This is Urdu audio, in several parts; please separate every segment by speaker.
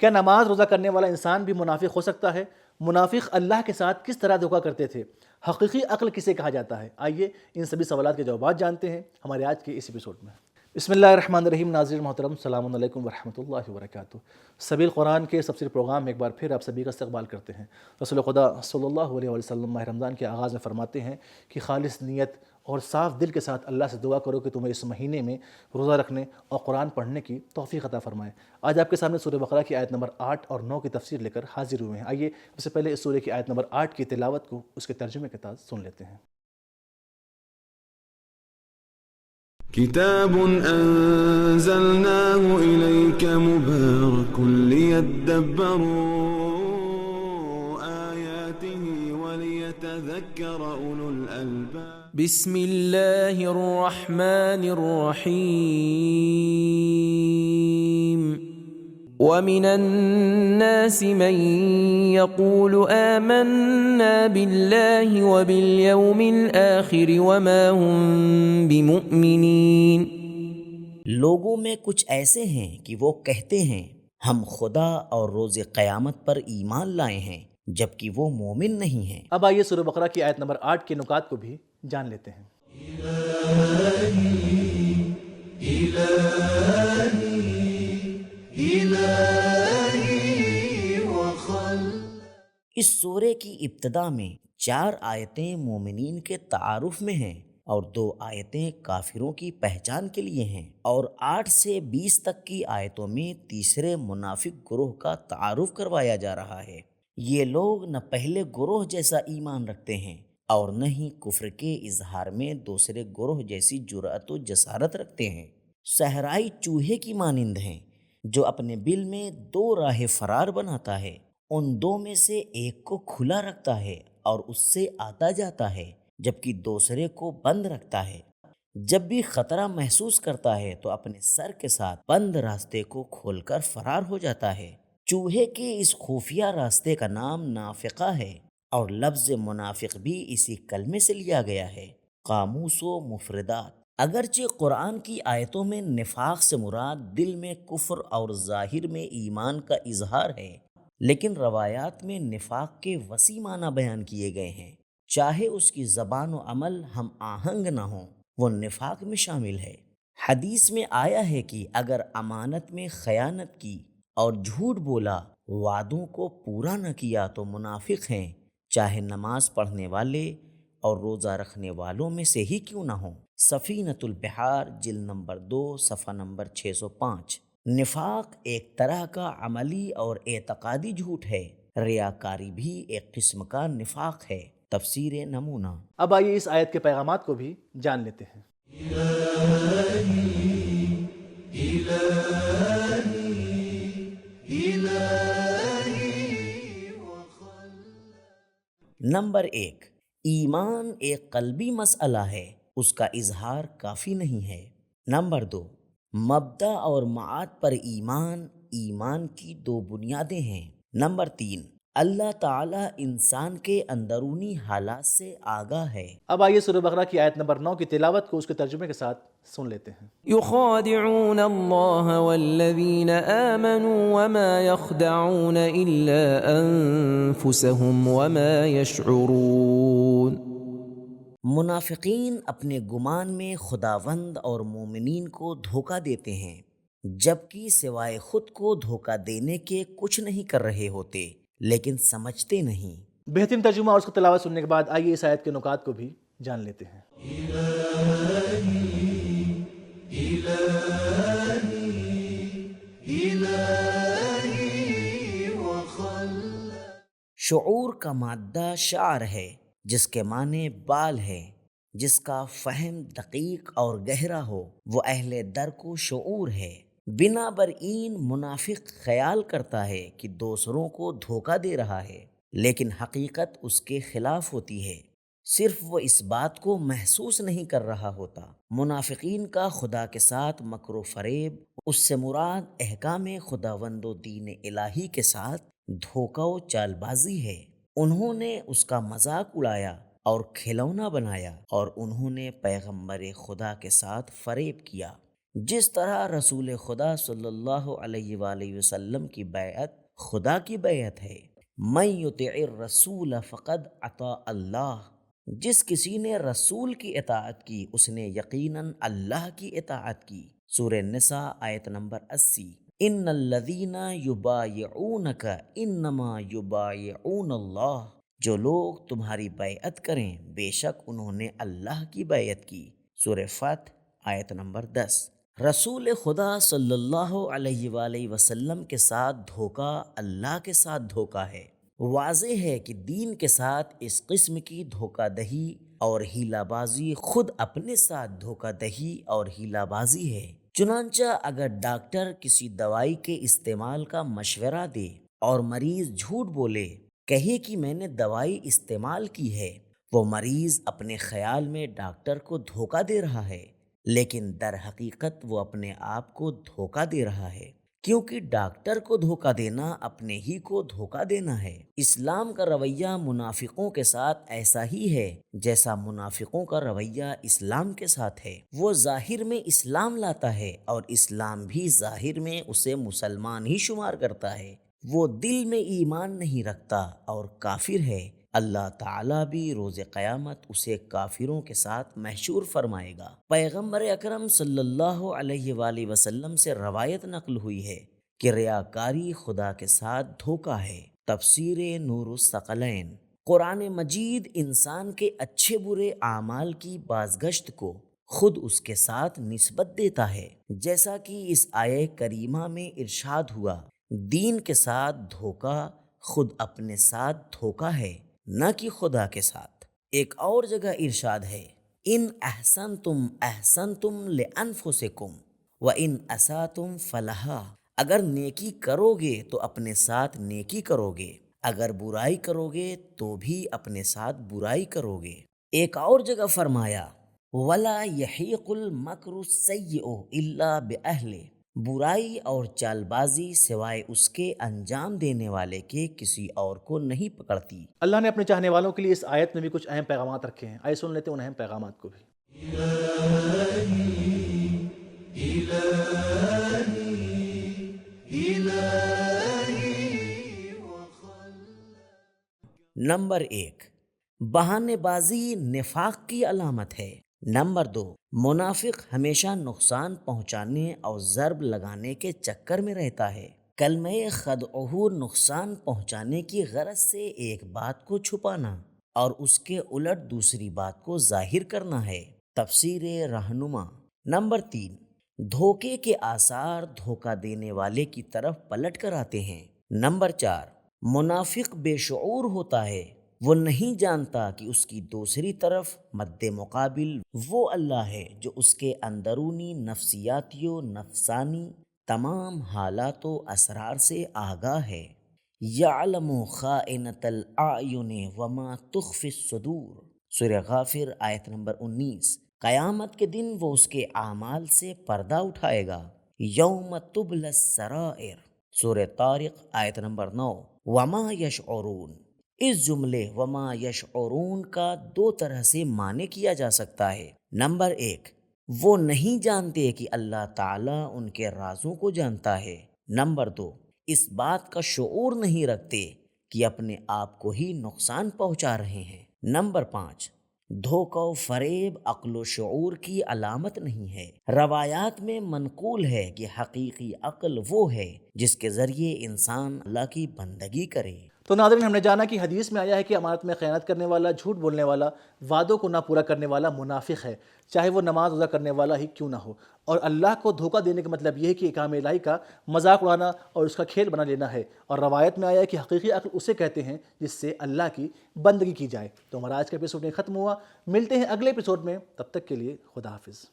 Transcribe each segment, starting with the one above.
Speaker 1: کیا نماز روزہ کرنے والا انسان بھی منافق ہو سکتا ہے؟ منافق اللہ کے ساتھ کس طرح دھوکہ کرتے تھے؟ حقیقی عقل کسے کہا جاتا ہے؟ آئیے ان سبھی سوالات کے جوابات جانتے ہیں ہمارے آج کے اس ایپیسوڈ میں۔ بسم اللہ الرحمن الرحیم۔ ناظرین محترم، السلام علیکم ورحمۃ اللہ وبرکاتہ۔ سبیل قرآن کے سب سے پروگرام میں ایک بار پھر آپ سبھی کا استقبال کرتے ہیں۔ رسول خدا صلی اللہ علیہ وسلم ماہ رمضان کے آغاز میں فرماتے ہیں کہ خالص نیت اور صاف دل کے ساتھ اللہ سے دعا کرو کہ تمہیں اس مہینے میں روزہ رکھنے اور قرآن پڑھنے کی توفیق عطا فرمائے۔ آج آپ کے سامنے سورہ بقرہ کی آیت نمبر 8 اور 9 کی تفسیر لے کر حاضر ہوئے ہیں۔ آئیے سب سے پہلے اس سورہ کی آیت نمبر 8 کی تلاوت کو اس کے ترجمے کے ساتھ سن لیتے ہیں۔
Speaker 2: كتاب أنزلناه إليك مبارك ليدبروا آياته وليتذكر أولو الألباب
Speaker 3: بسم الله الرحمن الرحيم ومن الناس من يقول آمنا بالله وباليوم الآخر وما هم بمؤمنين۔
Speaker 4: لوگوں میں کچھ ایسے ہیں کہ وہ کہتے ہیں ہم خدا اور روز قیامت پر ایمان لائے ہیں، جبکہ وہ مومن نہیں ہیں۔
Speaker 1: اب آئیے سورہ بقرہ کی آیت نمبر 8 کے نکات کو بھی جان لیتے ہیں۔
Speaker 4: اس سورے کی ابتدا میں 4 آیتیں مومنین کے تعارف میں ہیں اور 2 آیتیں کافروں کی پہچان کے لیے ہیں، اور 8 سے 20 تک کی آیتوں میں تیسرے منافق گروہ کا تعارف کروایا جا رہا ہے۔ یہ لوگ نہ پہلے گروہ جیسا ایمان رکھتے ہیں اور نہ ہی کفر کے اظہار میں دوسرے گروہ جیسی جرأت و جسارت رکھتے ہیں۔ صحرائی چوہے کی مانند ہیں جو اپنے بل میں 2 راہ فرار بناتا ہے، ان 2 میں سے ایک کو کھلا رکھتا ہے اور اس سے آتا جاتا ہے، جبکہ دوسرے کو بند رکھتا ہے۔ جب بھی خطرہ محسوس کرتا ہے تو اپنے سر کے ساتھ بند راستے کو کھول کر فرار ہو جاتا ہے۔ چوہے کے اس خفیہ راستے کا نام نافقہ ہے، اور لفظ منافق بھی اسی کلمے سے لیا گیا ہے۔ قاموس و مفردات۔ اگرچہ قرآن کی آیتوں میں نفاق سے مراد دل میں کفر اور ظاہر میں ایمان کا اظہار ہے، لیکن روایات میں نفاق کے وسیع معنی بیان کیے گئے ہیں۔ چاہے اس کی زبان و عمل ہم آہنگ نہ ہوں، وہ نفاق میں شامل ہے۔ حدیث میں آیا ہے کہ اگر امانت میں خیانت کی اور جھوٹ بولا، وعدوں کو پورا نہ کیا تو منافق ہیں، چاہے نماز پڑھنے والے اور روزہ رکھنے والوں میں سے ہی کیوں نہ ہوں۔ سفینۃ البحار جلد نمبر 2 صفحہ نمبر 605۔ نفاق ایک طرح کا عملی اور اعتقادی جھوٹ ہے۔ ریاکاری بھی ایک قسم کا نفاق ہے۔ تفسیر نمونہ۔
Speaker 1: اب آئیے اس آیت کے پیغامات کو بھی جان لیتے ہیں۔
Speaker 4: نمبر 1، ایمان ایک قلبی مسئلہ ہے، اس کا اظہار کافی نہیں ہے۔ نمبر 2، مبدأ اور معاد پر ایمان، ایمان کی 2 بنیادیں ہیں۔ نمبر 3، اللہ تعالیٰ انسان کے اندرونی حالات سے آگاہ ہے۔
Speaker 1: اب آئیے سورہ بقرہ کی آیت نمبر 9 کی تلاوت کو اس کے ترجمے کے ساتھ سن لیتے ہیں۔
Speaker 3: يخادعون الله والذين آمنوا وما يخدعون إلا أنفسهم وما يشعرون۔
Speaker 4: منافقین اپنے گمان میں خداوند اور مومنین کو دھوکہ دیتے ہیں، جبکہ سوائے خود کو دھوکہ دینے کے کچھ نہیں کر رہے ہوتے، لیکن سمجھتے نہیں۔
Speaker 1: بہترین ترجمہ اور اس کی تلاوت سننے کے بعد آئیے اس آیت کے نکات کو بھی جان لیتے ہیں۔
Speaker 4: شعور کا مادہ شعر ہے، جس کے معنی بال ہے۔ جس کا فہم دقیق اور گہرا ہو وہ اہل درک و شعور ہے۔ بنا برئین منافق خیال کرتا ہے کہ دوسروں کو دھوکہ دے رہا ہے، لیکن حقیقت اس کے خلاف ہوتی ہے، صرف وہ اس بات کو محسوس نہیں کر رہا ہوتا۔ منافقین کا خدا کے ساتھ مکر و فریب، اس سے مراد احکام خداوند و دین الہی کے ساتھ دھوکہ و چال بازی ہے۔ انہوں نے اس کا مذاق اڑایا اور کھلونا بنایا، اور انہوں نے پیغمبر خدا کے ساتھ فریب کیا۔ جس طرح رسول خدا صلی اللہ علیہ وآلہ وسلم کی بیعت خدا کی بیعت ہے، من یطع الرسول فقد اطاع اللہ، جس کسی نے رسول کی اطاعت کی اس نے یقیناً اللہ کی اطاعت کی۔ سورہ نساء آیت نمبر 80۔ ان الذین یبایعونک انما یبایعون اللہ، جو لوگ تمہاری بیعت کریں بے شک انہوں نے اللہ کی بیعت کی۔ سورہ فتح آیت نمبر 10۔ رسول خدا صلی اللہ علیہ وآلہ وسلم کے ساتھ دھوکہ اللہ کے ساتھ دھوکہ ہے۔ واضح ہے کہ دین کے ساتھ اس قسم کی دھوکہ دہی اور ہیلا بازی خود اپنے ساتھ دھوکہ دہی اور ہیلا بازی ہے۔ چنانچہ اگر ڈاکٹر کسی دوائی کے استعمال کا مشورہ دے اور مریض جھوٹ بولے، کہے کہ میں نے دوائی استعمال کی ہے، وہ مریض اپنے خیال میں ڈاکٹر کو دھوکہ دے رہا ہے، لیکن در حقیقت وہ اپنے آپ کو دھوکہ دے رہا ہے، کیونکہ ڈاکٹر کو دھوکہ دینا اپنے ہی کو دھوکہ دینا ہے۔ اسلام کا رویہ منافقوں کے ساتھ ایسا ہی ہے جیسا منافقوں کا رویہ اسلام کے ساتھ ہے۔ وہ ظاہر میں اسلام لاتا ہے اور اسلام بھی ظاہر میں اسے مسلمان ہی شمار کرتا ہے، وہ دل میں ایمان نہیں رکھتا اور کافر ہے۔ اللہ تعالیٰ بھی روز قیامت اسے کافروں کے ساتھ محشور فرمائے گا۔ پیغمبر اکرم صلی اللہ علیہ وآلہ وسلم سے روایت نقل ہوئی ہے کہ ریاکاری خدا کے ساتھ دھوکہ ہے۔ تفسیر نور الثقلین۔ قرآن مجید انسان کے اچھے برے اعمال کی بازگشت کو خود اس کے ساتھ نسبت دیتا ہے، جیسا کہ اس آیہ کریمہ میں ارشاد ہوا، دین کے ساتھ دھوکہ خود اپنے ساتھ دھوکہ ہے، نہ کہ خدا کے ساتھ۔ ایک اور جگہ ارشاد ہے، ان احسنتم احسنتم لانفسکم وان اساتم فلہا، اگر نیکی کرو گے تو اپنے ساتھ نیکی کرو گے، اگر برائی کرو گے تو بھی اپنے ساتھ برائی کرو گے۔ ایک اور جگہ فرمایا، ولا یحیق المکر السیئ الا باہلہ، برائی اور چال بازی سوائے اس کے انجام دینے والے کے کسی اور کو نہیں پکڑتی۔
Speaker 1: اللہ نے اپنے چاہنے والوں کے لیے اس آیت میں بھی کچھ اہم پیغامات رکھے ہیں، آئے سن لیتے ہیں ان اہم پیغامات کو بھی۔
Speaker 4: نمبر 1، بہانے بازی نفاق کی علامت ہے۔ نمبر 2، منافق ہمیشہ نقصان پہنچانے اور ضرب لگانے کے چکر میں رہتا ہے۔ کلمہ خدعہ نقصان پہنچانے کی غرض سے ایک بات کو چھپانا اور اس کے الٹ دوسری بات کو ظاہر کرنا ہے۔ تفسیر رہنما۔ نمبر 3، دھوکے کے آثار دھوکہ دینے والے کی طرف پلٹ کر آتے ہیں۔ نمبر 4، منافق بے شعور ہوتا ہے، وہ نہیں جانتا کہ اس کی دوسری طرف مد مقابل وہ اللہ ہے جو اس کے اندرونی نفسیاتی و نفسانی تمام حالات و اسرار سے آگاہ ہے۔ یعلم خائنۃ الاعین وما تخفی الصدور۔ سورہ غافر آیت نمبر 19۔ قیامت کے دن وہ اس کے اعمال سے پردہ اٹھائے گا۔ یوم تبلی السرائر۔ سورہ طارق آیت نمبر 9۔ وما یشعرون۔ اس جملے وما یشعرون کا 2 طرح سے معنی کیا جا سکتا ہے۔ نمبر 1، وہ نہیں جانتے کہ اللہ تعالیٰ ان کے رازوں کو جانتا ہے۔ نمبر 2، اس بات کا شعور نہیں رکھتے کہ اپنے آپ کو ہی نقصان پہنچا رہے ہیں۔ نمبر 5، دھوکہ و فریب عقل و شعور کی علامت نہیں ہے۔ روایات میں منقول ہے کہ حقیقی عقل وہ ہے جس کے ذریعے انسان اللہ کی بندگی کرے۔
Speaker 1: تو ناظرین، ہم نے جانا کہ حدیث میں آیا ہے کہ امانت میں خیانت کرنے والا، جھوٹ بولنے والا، وعدوں کو نہ پورا کرنے والا منافق ہے، چاہے وہ نماز روزہ کرنے والا ہی کیوں نہ ہو۔ اور اللہ کو دھوکہ دینے کا مطلب یہ ہے کہ احکام الہی کا مذاق اڑانا اور اس کا کھیل بنا لینا ہے۔ اور روایت میں آیا ہے کہ حقیقی عقل اسے کہتے ہیں جس سے اللہ کی بندگی کی جائے۔ تو ہمارا آج کا ایپیسوڈ نہیں ختم ہوا، ملتے ہیں اگلے ایپیسوڈ میں، تب تک کے لیے خدا حافظ۔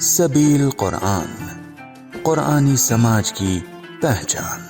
Speaker 5: سبیل قرآن، قرآنی سماج کی پہچان۔